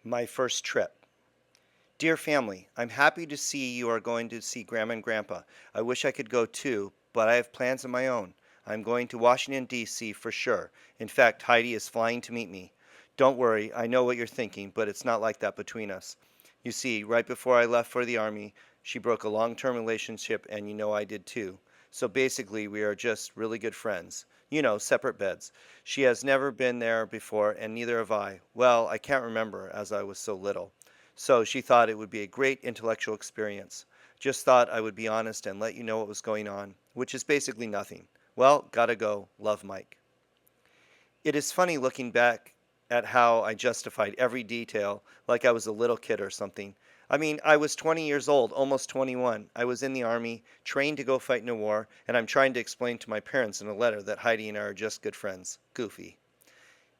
My first trip. Dear family, I'm happy to see you are going to see Grandma and Grandpa. I wish I could go too, but I have plans of my own. I'm going to Washington, D.C. for sure. In fact, Heidi is flying to meet me. Don't worry, I know what you're thinking, but it's not like that between us. You see, right before I left for the Army, she broke a long term relationship, and you know I did too. So basically, we are just really good friends. You know, separate beds. She has never been there before, and neither have I. Well, I can't remember, as I was so little. So she thought it would be a great intellectual experience. Just thought I would be honest and let you know what was going on, which is basically nothing. Well, gotta go. Love, Mike. It is funny looking back at how I justified every detail like I was a little kid or something. I mean, I was 20 years old, almost 21. I was in the army, trained to go fight in a war, and I'm trying to explain to my parents in a letter that Heidi and I are just good friends. Goofy.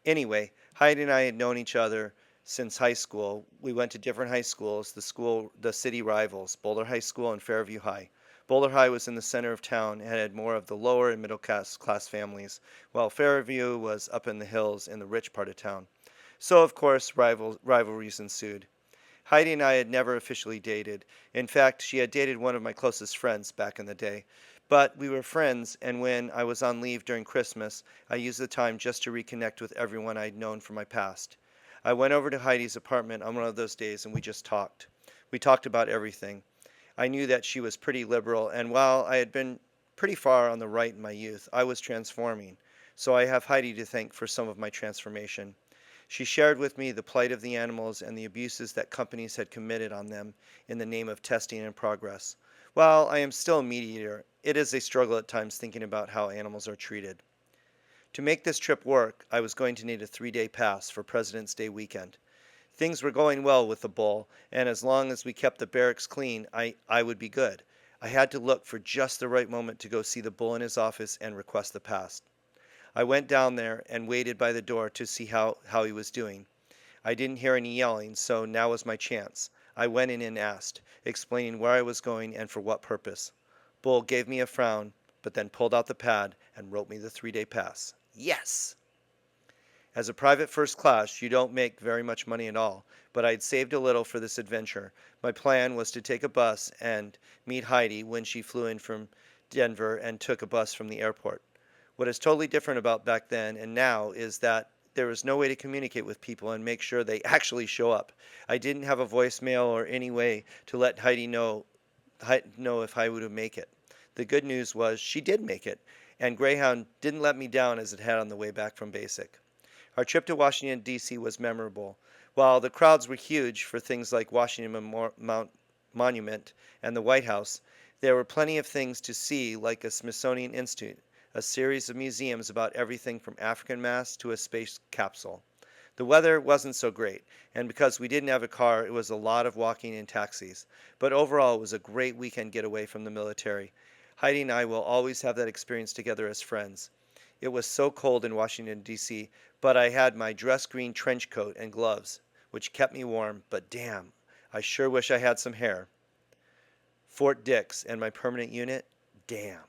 Anyway, Heidi and I had known each other since high school. We went to different high schools, the city rivals, Boulder High School and Fairview High. Boulder High was in the center of town and had more of the lower and middle class families, while Fairview was up in the hills in the rich part of town. So, of course, rivalries ensued. Heidi and I had never officially dated. In fact, she had dated one of my closest friends back in the day. But we were friends, and when I was on leave during Christmas, I used the time just to reconnect with everyone I'd known from my past. I went over to Heidi's apartment on one of those days and we just talked. We talked about everything. I knew that she was pretty liberal, and while I had been pretty far on the right in my youth, I was transforming. So I have Heidi to thank for some of my transformation. She shared with me the plight of the animals and the abuses that companies had committed on them in the name of testing and progress. While I am still a meat eater, it is a struggle at times thinking about how animals are treated. To make this trip work, I was going to need a 3 day pass for President's Day weekend. Things were going well with the bull, and as long as we kept the barracks clean, I would be good. I had to look for just the right moment to go see the bull in his office and request the pass. I went down there and waited by the door to see how he was doing. I didn't hear any yelling, so now was my chance. I went in and asked, explaining where I was going and for what purpose. Bull gave me a frown, but then pulled out the pad and wrote me the 3 day pass. Yes! As a private first class, you don't make very much money at all, but I'd saved a little for this adventure. My plan was to take a bus and meet Heidi when she flew in from Denver and took a bus from the airport. What is totally different about back then and now is that there is no way to communicate with people and make sure they actually show up. I didn't have a voicemail or any way to let Heidi know if I would make it. The good news was she did make it, and Greyhound didn't let me down as it had on the way back from basic. Our trip to Washington, D.C. was memorable. While the crowds were huge for things like Monument and the White House, there were plenty of things to see, like a Smithsonian Institute, a series of museums about everything from African masks to a space capsule. The weather wasn't so great, and because we didn't have a car, it was a lot of walking in taxis. But overall, it was a great weekend getaway from the military. Heidi and I will always have that experience together as friends. It was so cold in Washington, D.C., but I had my dress green trench coat and gloves, which kept me warm, but damn, I sure wish I had some hair. Fort Dix and my permanent unit? Damn.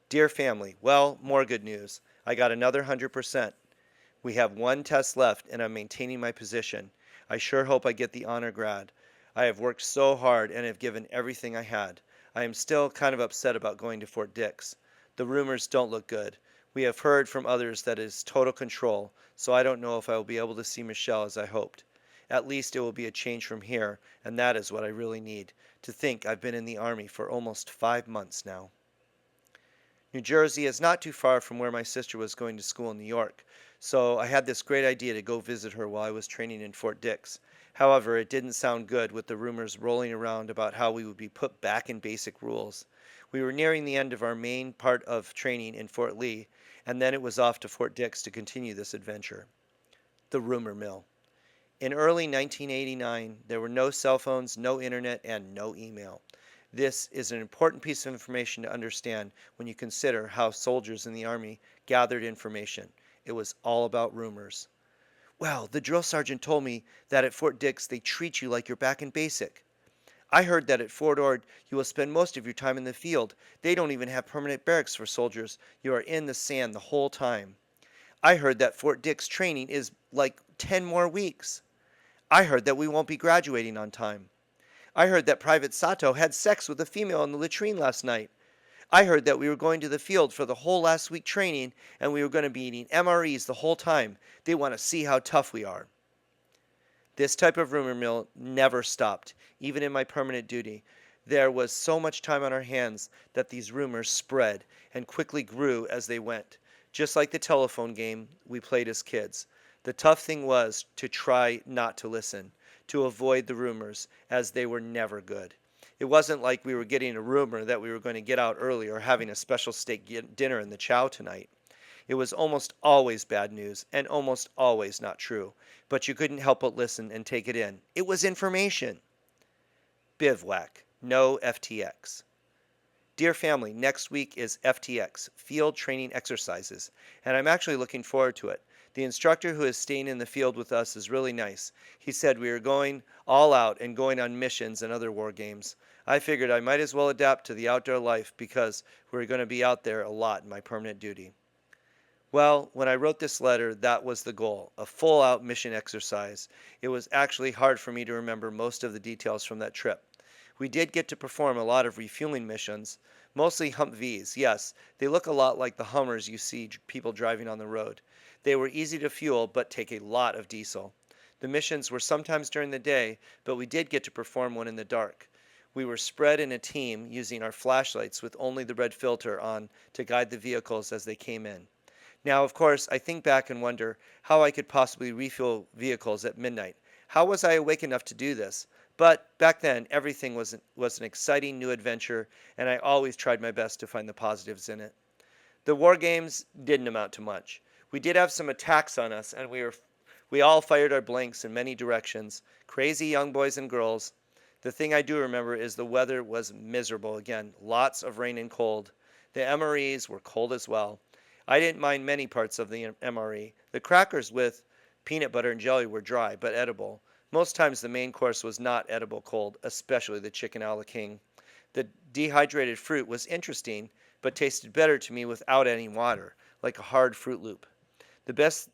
Dear family, well, more good news. I got another 100%. We have one test left, and I'm maintaining my position. I sure hope I get the honor grad. I have worked so hard and have given everything I had. I am still kind of upset about going to Fort Dix. The rumors don't look good. We have heard from others that it is total control, so I don't know if I will be able to see Michelle as I hoped. At least it will be a change from here, and that is what I really need. To think I've been in the Army for almost 5 months now. New Jersey is not too far from where my sister was going to school in New York, so I had this great idea to go visit her while I was training in Fort Dix. However, it didn't sound good with the rumors rolling around about how we would be put back in basic rules. We were nearing the end of our main part of training in Fort Lee, and then it was off to Fort Dix to continue this adventure. The rumor mill. In early 1989, there were no cell phones, no internet, and no email. This is an important piece of information to understand when you consider how soldiers in the Army gathered information. It was all about rumors. Well, the drill sergeant told me that at Fort Dix they treat you like you're back in basic. I heard that at Fort Ord you will spend most of your time in the field. They don't even have permanent barracks for soldiers. You are in the sand the whole time. I heard that Fort Dix training is like 10 more weeks. I heard that we won't be graduating on time. I heard that Private Sato had sex with a female in the latrine last night. I heard that we were going to the field for the whole last week training and we were going to be eating MREs the whole time. They want to see how tough we are. This type of rumor mill never stopped, even in my permanent duty. There was so much time on our hands that these rumors spread and quickly grew as they went, just like the telephone game we played as kids. The tough thing was to try not to listen, to avoid the rumors, as they were never good. It wasn't like we were getting a rumor that we were going to get out early or having a special steak dinner in the chow tonight. It was almost always bad news and almost always not true, but you couldn't help but listen and take it in. It was information. Bivouac, no FTX. Dear family, next week is FTX, Field Training Exercises, and I'm actually looking forward to it. The instructor who is staying in the field with us is really nice. He said we are going all out and going on missions and other war games. I figured I might as well adapt to the outdoor life because we're going to be out there a lot in my permanent duty. Well, when I wrote this letter, that was the goal, a full-out mission exercise. It was actually hard for me to remember most of the details from that trip. We did get to perform a lot of refueling missions, mostly Humvees. Yes, they look a lot like the Hummers you see people driving on the road. They were easy to fuel, but take a lot of diesel. The missions were sometimes during the day, but we did get to perform one in the dark. We were spread in a team using our flashlights with only the red filter on to guide the vehicles as they came in. Now, of course, I think back and wonder how I could possibly refuel vehicles at midnight. How was I awake enough to do this? But back then, everything was an exciting new adventure, and I always tried my best to find the positives in it. The war games didn't amount to much. We did have some attacks on us, and we all fired our blanks in many directions, crazy young boys and girls. The thing I do remember is the weather was miserable again, lots of rain and cold. The MREs were cold as well. I didn't mind many parts of the MRE. The crackers with peanut butter and jelly were dry, but edible. Most times the main course was not edible cold, especially the chicken a la king. The dehydrated fruit was interesting, but tasted better to me without any water, like a hard Fruit Loop. The best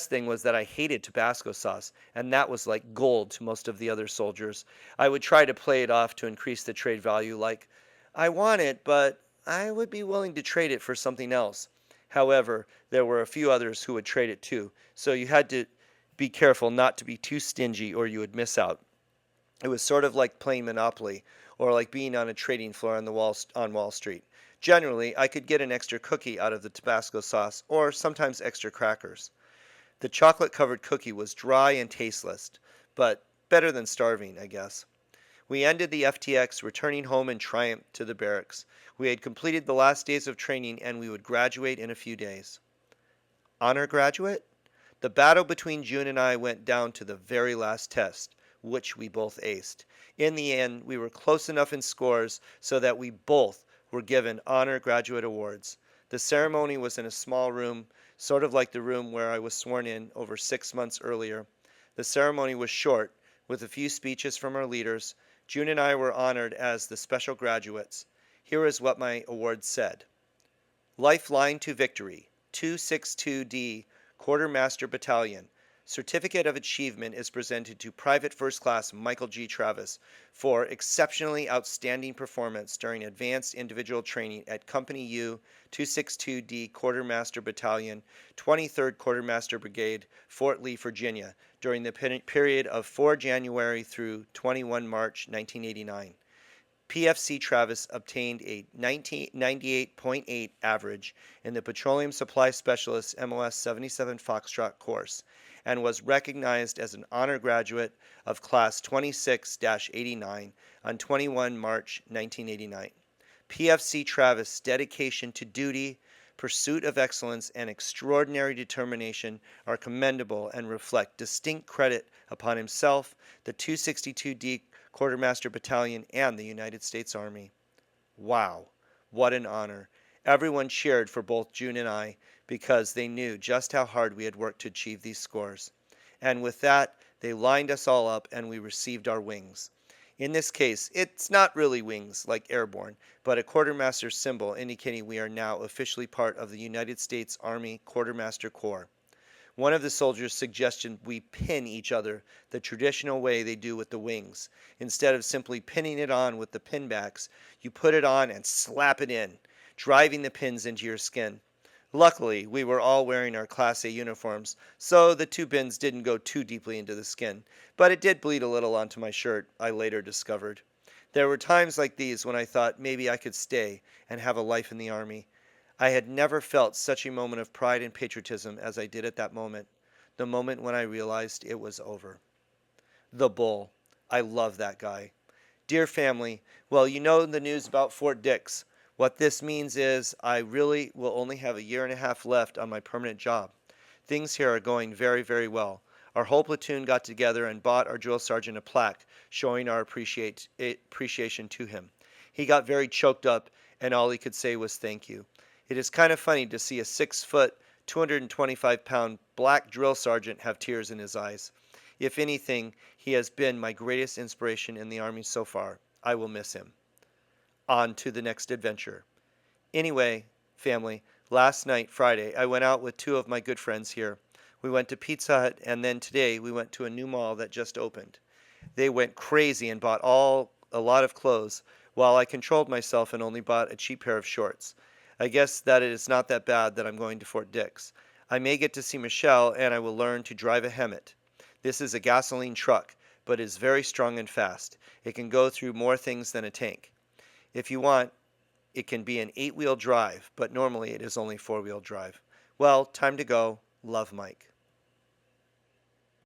thing was that I hated Tabasco sauce, and that was like gold to most of the other soldiers. I would try to play it off to increase the trade value, like, I want it, but I would be willing to trade it for something else. However, there were a few others who would trade it too, so you had to be careful not to be too stingy or you would miss out. It was sort of like playing Monopoly or like being on a trading floor on Wall Street. Generally, I could get an extra cookie out of the Tabasco sauce or sometimes extra crackers. The chocolate-covered cookie was dry and tasteless, but better than starving, I guess. We ended the FTX returning home in triumph to the barracks. We had completed the last days of training and we would graduate in a few days. Honor graduate? The battle between June and I went down to the very last test, which we both aced. In the end, we were close enough in scores so that we both were given honor graduate awards. The ceremony was in a small room, sort of like the room where I was sworn in over 6 months earlier. The ceremony was short, with a few speeches from our leaders. June and I were honored as the special graduates. Here is what my award said. Lifeline to Victory, 262D, Quartermaster Battalion. Certificate of Achievement is presented to Private First Class Michael G. Travis for exceptionally outstanding performance during advanced individual training at Company U, 262D Quartermaster Battalion, 23rd Quartermaster Brigade, Fort Lee, Virginia, during the period of 4 January through 21 March 1989. PFC Travis obtained a 98.8 average in the Petroleum Supply Specialist MOS 77 Foxtrot course and was recognized as an honor graduate of Class 26-89 on 21 March 1989. PFC Travis' dedication to duty, pursuit of excellence, and extraordinary determination are commendable and reflect distinct credit upon himself, the 262D Quartermaster Battalion, and the United States Army. Wow, what an honor. Everyone cheered for both June and I because they knew just how hard we had worked to achieve these scores. And with that, they lined us all up and we received our wings. In this case, it's not really wings like airborne, but a quartermaster symbol indicating we are now officially part of the United States Army Quartermaster Corps. One of the soldiers suggested we pin each other the traditional way they do with the wings. Instead of simply pinning it on with the pin backs, you put it on and slap it in, driving the pins into your skin. Luckily, we were all wearing our Class A uniforms, so the two pins didn't go too deeply into the skin, but it did bleed a little onto my shirt, I later discovered. There were times like these when I thought maybe I could stay and have a life in the Army. I had never felt such a moment of pride and patriotism as I did at that moment, the moment when I realized it was over. The Bull. I love that guy. Dear family, well, you know the news about Fort Dix. What this means is I really will only have a year and a half left on my permanent job. Things here are going very, very well. Our whole platoon got together and bought our drill sergeant a plaque showing our appreciation to him. He got very choked up, and all he could say was thank you. It is kind of funny to see a 6-foot, 225-pound black drill sergeant have tears in his eyes. If anything, he has been my greatest inspiration in the Army so far. I will miss him. On to the next adventure. Anyway, family, last night, Friday, I went out with two of my good friends here. We went to Pizza Hut, and then today we went to a new mall that just opened. They went crazy and bought a lot of clothes, while I controlled myself and only bought a cheap pair of shorts. I guess that it is not that bad that I'm going to Fort Dix. I may get to see Michelle, and I will learn to drive a Hemet. This is a gasoline truck, but is very strong and fast. It can go through more things than a tank. If you want, it can be an 8-wheel drive, but normally it is only 4-wheel drive. Well, time to go. Love, Mike.